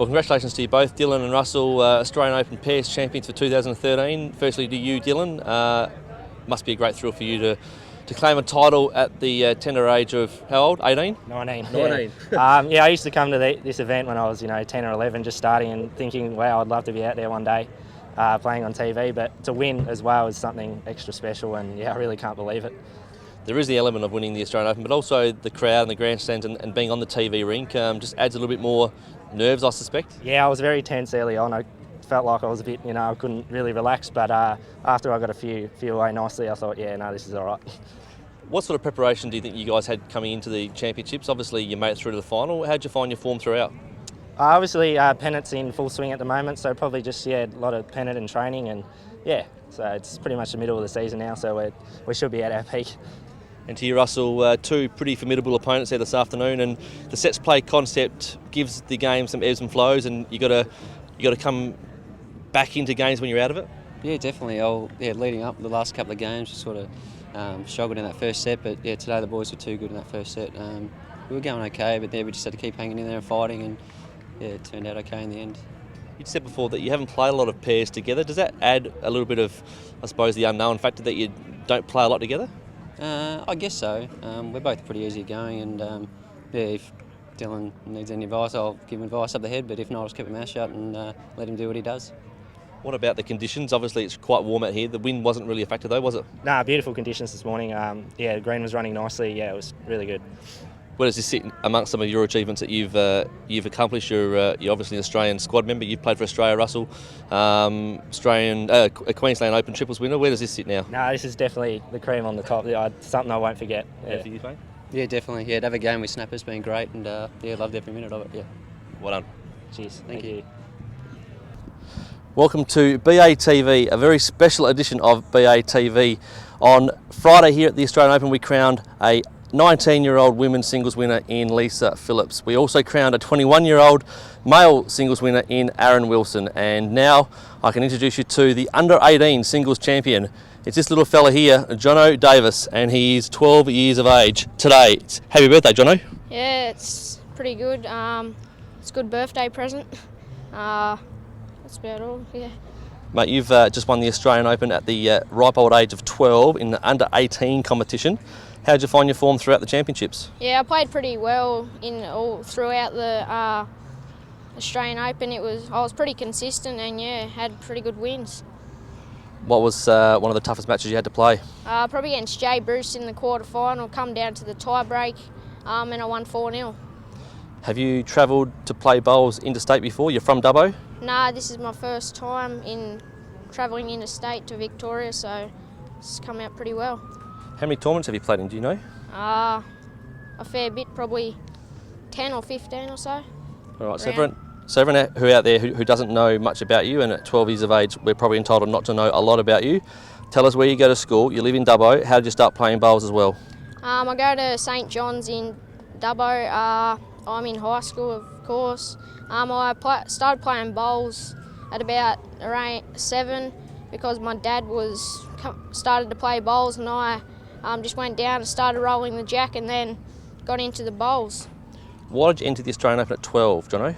Well, congratulations to you both, Dylan and Russell, Australian Open Pairs champions for 2013. Firstly to you, Dylan. Must be a great thrill for you to claim a title at the tender age of, how old, 18? 19. 19. I used to come to this event when I was 10 or 11, just starting and thinking, wow, I'd love to be out there one day playing on TV, but to win as well is something extra special, and I really can't believe it. There is the element of winning the Australian Open, but also the crowd and the grandstands and being on the TV rink just adds a little bit more nerves, I suspect. Yeah, I was very tense early on. I felt like I was a bit, I couldn't really relax, but after I got a few away nicely, I thought, this is all right. What sort of preparation do you think you guys had coming into the championships? Obviously, you made it through to the final. How'd you find your form throughout? Obviously, pennant's in full swing at the moment, so probably just, a lot of pennant and training, and so it's pretty much the middle of the season now, so we should be at our peak. And to you, Russell, two pretty formidable opponents there this afternoon, and the sets play concept gives the game some ebbs and flows, and you got to come back into games when you're out of it. Yeah, definitely. Leading up the last couple of games, just sort of struggled in that first set, but today the boys were too good in that first set. We were going okay, but we just had to keep hanging in there and fighting, and it turned out okay in the end. You said before that you haven't played a lot of pairs together. Does that add a little bit of, I suppose, the unknown factor that you don't play a lot together? I guess so. We're both pretty easy going, and if Dylan needs any advice, I'll give him advice up the head, but if not, I'll just keep my mouth shut and let him do what he does. What about the conditions? Obviously, it's quite warm out here. The wind wasn't really a factor, though, was it? Nah, beautiful conditions this morning. The green was running nicely. It was really good. Where does this sit amongst some of your achievements that you've accomplished? You're obviously an Australian squad member. You've played for Australia, Russell. Queensland Open triples winner. Where does this sit now? No, this is definitely the cream on the top. Something I won't forget. Yeah, for you, mate? Yeah, definitely. To have a game with Snapper's been great, and loved every minute of it. Yeah. Well done. Cheers. Thank you. Welcome to BATV, a very special edition of BATV. On Friday here at the Australian Open, we crowned a 19-year-old women's singles winner in Lisa Phillips. We also crowned a 21-year-old male singles winner in Aaron Wilson. And now I can introduce you to the under-18 singles champion. It's this little fella here, Jono Davis, and he's 12 years of age today. Happy birthday, Jono. Yeah, it's pretty good. It's a good birthday present. That's about all, yeah. Mate, you've just won the Australian Open at the ripe old age of 12 in the under-18 competition. How did you find your form throughout the championships? Yeah, I played pretty well throughout the Australian Open. I was pretty consistent and had pretty good wins. What was one of the toughest matches you had to play? Probably against Jay Bruce in the quarter-final, come down to the tie-break, and I won 4-0. Have you travelled to play bowls interstate before? You're from Dubbo? Nah, this is my first time in travelling interstate to Victoria, so it's come out pretty well. How many tournaments have you played in, do you know? A fair bit, probably 10 or 15 or so. All right, so everyone who out there who doesn't know much about you, and at 12 years of age, we're probably entitled not to know a lot about you. Tell us where you go to school. You live in Dubbo. How did you start playing bowls as well? I go to St John's in Dubbo. I'm in high school, of course. I started playing bowls at about around 7 because my dad started to play bowls, and I just went down and started rolling the jack and then got into the bowls. Why did you enter the Australian Open at 12, Jono?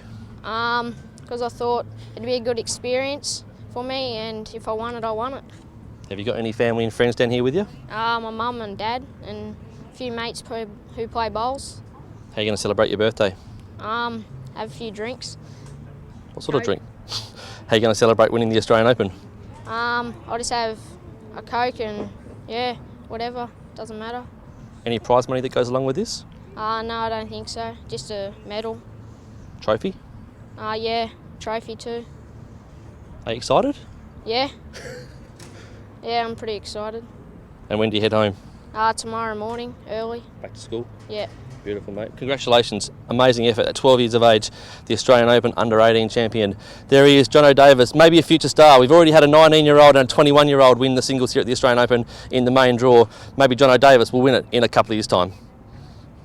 Because I thought it'd be a good experience for me, and if I won it, I won it. Have you got any family and friends down here with you? My mum and dad and a few mates who play bowls. How are you going to celebrate your birthday? Have a few drinks. What sort of drink? How are you going to celebrate winning the Australian Open? I'll just have a Coke and, whatever, doesn't matter. Any prize money that goes along with this? No, I don't think so. Just a medal. Trophy? Yeah, trophy too. Are you excited? Yeah. Yeah, I'm pretty excited. And when do you head home? Tomorrow morning, early. Back to school? Yeah. Beautiful, mate. Congratulations. Amazing effort. At 12 years of age, the Australian Open under-18 champion. There he is, Jono Davis, maybe a future star. We've already had a 19-year-old and a 21-year-old win the singles here at the Australian Open in the main draw. Maybe Jono Davis will win it in a couple of years' time.